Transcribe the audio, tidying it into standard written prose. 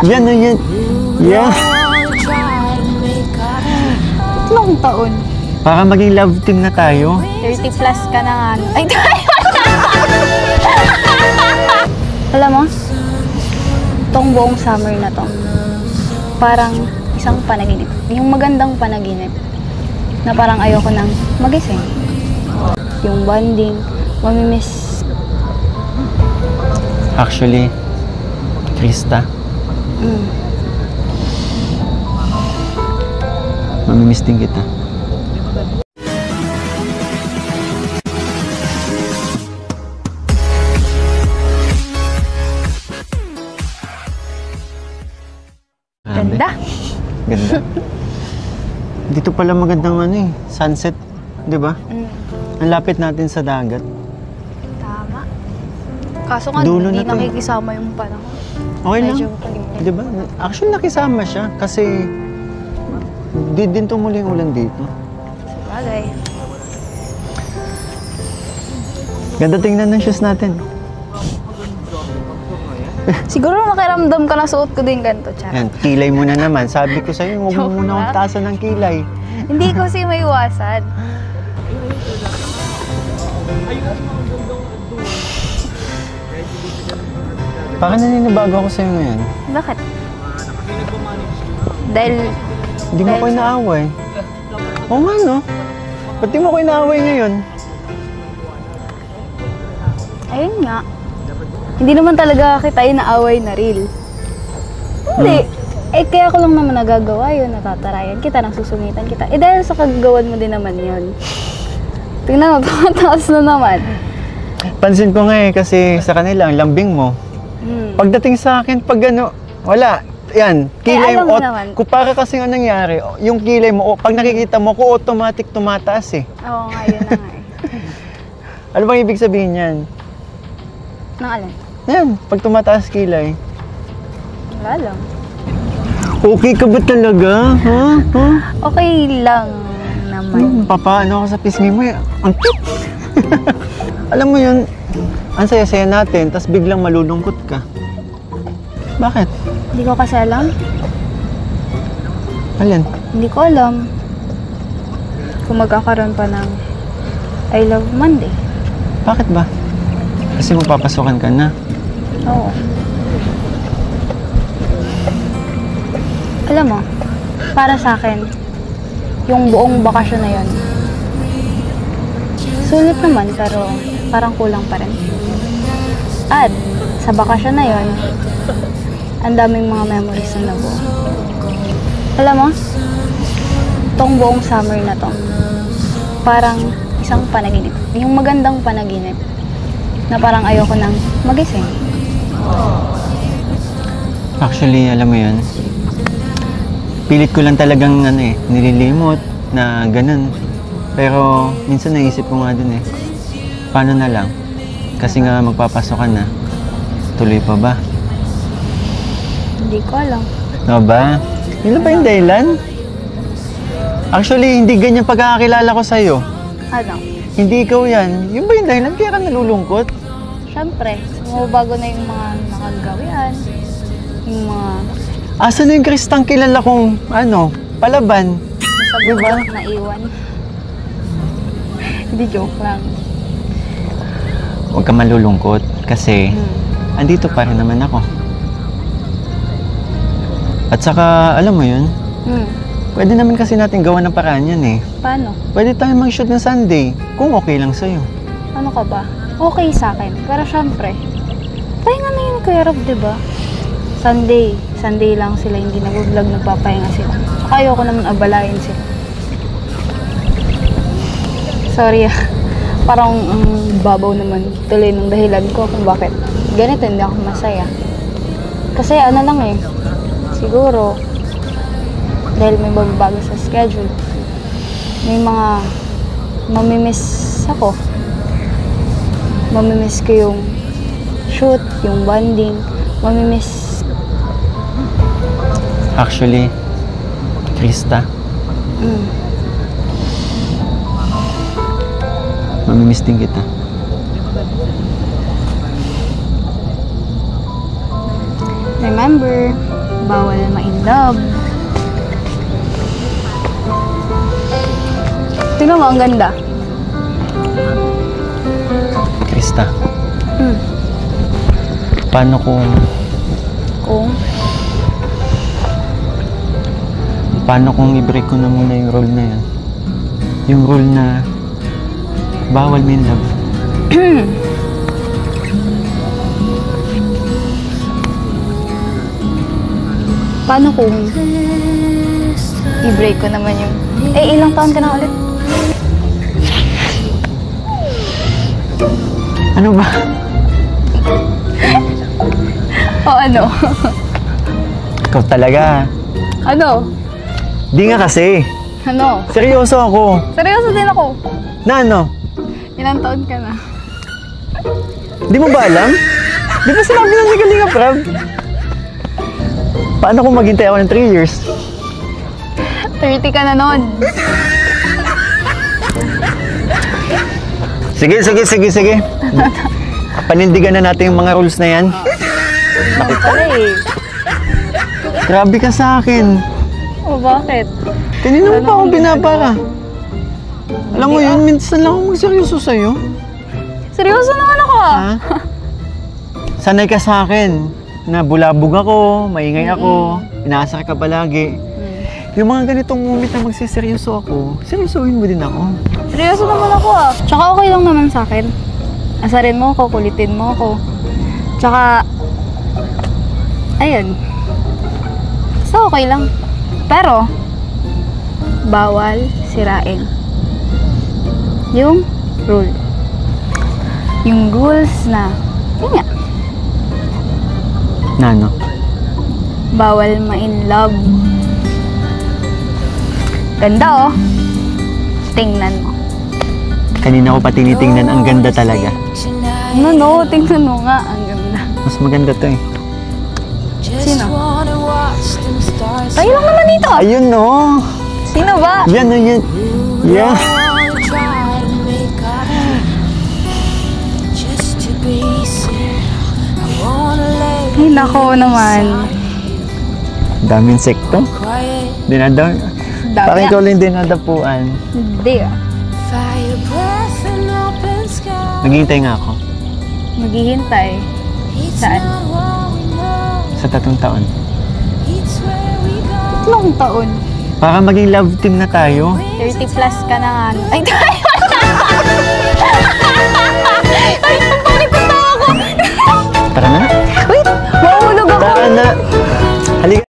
Yan na yan. Yeah. Tatlong taon. Para maging love team na tayo. 30 plus ka na nga. Ay, alam mo, itong buong summer na to, parang isang panaginip. Yung magandang panaginip na parang ayoko nang magising. Yung bonding, mamimiss. Actually, Krista, mamimiss din kita. Ganda. Ganda. Dito pala magandang sunset, 'di ba? Ang lapit natin sa dagat. Tama. Kaso nga, Dulo hindi na to. nakikisama yung panahon. Okay lang. Medyo pag-init. 'Di ba? Actually nakisama siya kasi di din tumuloy yung ulan dito. Sabagay. Ganda tingnan ng shoes natin. Siguro makiramdam ka na suot ko din ganito, Char. Yan, kilay mo na naman. Sabi ko sa'yo, huwag mo muna akong taasan ng kilay. Hindi ko kasi maiwasan. Baka naninibago ako sa'yo ngayon. Bakit? Dahil... Hindi mo ko inaaway. Oo nga, no? Ba't di mo ko inaaway ngayon? Ayun nga. Hindi naman talaga kita inaaway na real. Hindi. Eh, kaya ko lang naman nagagawa yun. Natatarayan kita, nasusungitan kita. Eh, dahil sa kagagawan mo din naman yun. Tingnan mo, tumataas na naman. Pansin ko nga kasi sa kanila, ang lambing mo. Pagdating sa akin, pag wala. Yan, kilay alam mo. mo naman. Para kasi nga nangyari, yung kilay mo, pag nakikita mo, ko automatic tumataas eh. Oo nga, yun na nga eh. Ano bang ibig sabihin yan? Nang alin? Yan, pag tumataas kilay. Wala lang. Okay ka ba talaga? Ha? Ha? Okay lang naman. Papaano ako sa pisngi mo eh. Ang cute! Alam mo yun, ang saya-saya natin, tas biglang malulungkot ka. Bakit? Hindi ko kasi alam. Alin? Hindi ko alam kung magkakaroon pa ng I Love Monday. Bakit ba? Kasi magpapasukan ka na. Oo. Alam mo, para sa akin, yung buong bakasyon na yun, sulit naman pero parang kulang pa rin. At sa bakasyon na yun, ang daming mga memories na nabuo. Alam mo, tong buong summer na to, parang isang panaginip. Yung magandang panaginip na parang ayoko nang magising. Actually, alam mo yun, pilit ko lang talagang nililimot na ganun. Pero minsan naisip ko nga din paano na lang? Kasi nga magpapasok ka na. Tuloy pa ba? Hindi ko alam. No ba? Yun na ba yung dahilan? Actually, hindi ganyan pagkakakilala ko sa'yo. Ano? Hindi ikaw yan. Yun ba yung dahilan? Kaya ka nalulungkot? Siyempre, bago na yung mga nakagawian. Yung mga Asa na yung Kristang kilala kong, palaban? sa Diba? bundok na iwan. Hindi, joke lang. Huwag ka malulungkot kasi andito pa rin naman ako. At saka, alam mo yun, pwede naman kasi natin gawa ng paraan yan eh. Paano? Pwede tayo mag-shoot ng Sunday kung okay lang sa'yo. Ano ka ba? Okay sa akin. Pero syempre, pahinga na yun ni Kuya Rob, diba? Sunday lang sila, hindi nag-vlog, nagpapahinga sila. Saka ayoko naman abalain sila. Sorry parang babaw naman tuloy ng dahilan ko kung bakit ganito hindi ako masaya. Kasi ano lang siguro, dahil may babago sa schedule, may mga mamimiss ako. Mamimiss ko yung shoot, yung bonding, mamimiss. Actually, Krista, mamimiss din kita. Remember, bawal ma-inlove. Tingnan mo, ang ganda. Krista, Hmm. paano kung Kung? i-break ko na muna yung rule na yan? Yung rule na bawal may love. Paano kung i-break ko naman yung... ilang taon ka na ulit? Ano ba? O ano? Ikaw talaga. Ano? Di nga kasi. Ano? Seryoso ako. Seryoso din ako. Na ano? Ilang taon ka na? Di mo ba alam? Di ba sinabi na ni Kalinga Prab? Paano kung maghintay ako ng 3 years? 30 ka na nun. Sige. Panindigan na natin yung mga rules na yan. Ano pala eh. Grabe ka sa akin. O bakit? Kanina mo pa ako binabara. Alam mo yun, minsan lang ako magseryoso sa'yo. Seryoso naman ako ah. Ha? Sanay ka sa akin na bulabog ako, maingay ako, inaasar ka palagi. Yung mga ganitong moment na magsiseryoso ako, seryosohin mo din ako. Seryoso naman ako ah. Tsaka okay lang naman sa akin. Asarin mo ako, kulitin mo ako. Tsaka, ayun. So okay lang. Pero, bawal sirain yung rule. Yung rules na, yun nga, Na ano? bawal ma-in love. Ganda oh. Tingnan mo. Kanina ko pa tinitingnan, ang ganda talaga. No, tingnan mo nga. Ang ganda. Mas maganda to eh. Sino? Tayo lang naman dito. Ayun no! Sino ba? Yan, yan. Yeah. Ay, nako naman. Daming sekto. Dinadaw. Parang ikaw lang dinadapuan. Hindi ah. Naghihintay nga ako. Maghihintay. Saan? Sa 3 taon. Tatlong taon. Para maging love team na tayo. 30 plus ka na nga. Ay, tayo na! Ay, pampalit na ako! Tara na. Wait, mahulog ako! Tara na. Halika.